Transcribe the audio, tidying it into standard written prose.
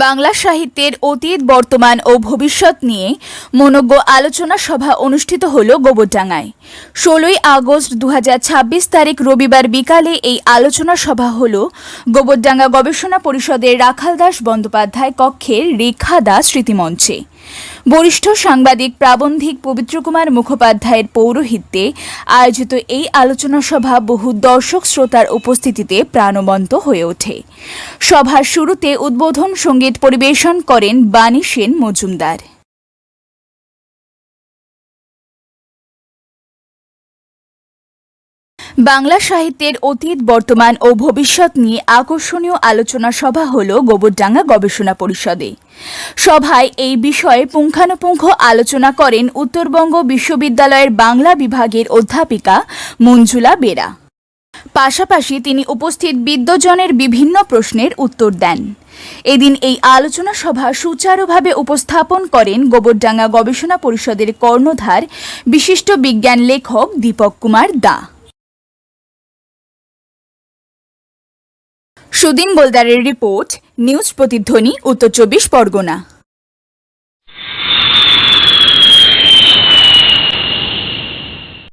বাংলা সাহিত্যের অতীত, বর্তমান ও ভবিষ্যৎ নিয়ে মনোজ্ঞ আলোচনা সভা অনুষ্ঠিত হল গোবরডাঙ্গায়। 16ই আগস্ট 2026 তারিখ রবিবার বিকালে এই আলোচনা সভা হল গোবরডাঙ্গা গবেষণা পরিষদের রাখালদাস বন্দ্যোপাধ্যায় কক্ষের রেখা দাস স্মৃতিমঞ্চে। বরিষ্ঠ সাংবাদিক প্রাবন্ধিক পবিত্র কুমার মুখোপাধ্যায়ের পৌরোহিত্যে আয়োজিত এই আলোচনা সভা বহু দর্শক শ্রোতার উপস্থিতিতে প্রাণবন্ত হয়ে ওঠে। সভার শুরুতে উদ্বোধন সঙ্গীত পরিবেশন করেন বাণী সেন মজুমদার। বাংলা সাহিত্যের অতীত, বর্তমান ও ভবিষ্যৎ নিয়ে আকর্ষণীয় আলোচনা সভা হল গোবরডাঙ্গা গবেষণা পরিষদে। সভায় এই বিষয়ে পুঙ্খানুপুঙ্খ আলোচনা করেন উত্তরবঙ্গ বিশ্ববিদ্যালয়ের বাংলা বিভাগের অধ্যাপিকা মঞ্জুলা বেরা। পাশাপাশি তিনি উপস্থিত বিদ্বজনের বিভিন্ন প্রশ্নের উত্তর দেন। এদিন এই আলোচনা সভা সুচারুভাবে উপস্থাপন করেন গোবরডাঙ্গা গবেষণা পরিষদের কর্ণধার বিশিষ্ট বিজ্ঞান লেখক দীপক কুমার দা। সুদিন গোলদারের রিপোর্ট, নিউজ প্রতিধ্বনি, উত্তর 24 পরগনা।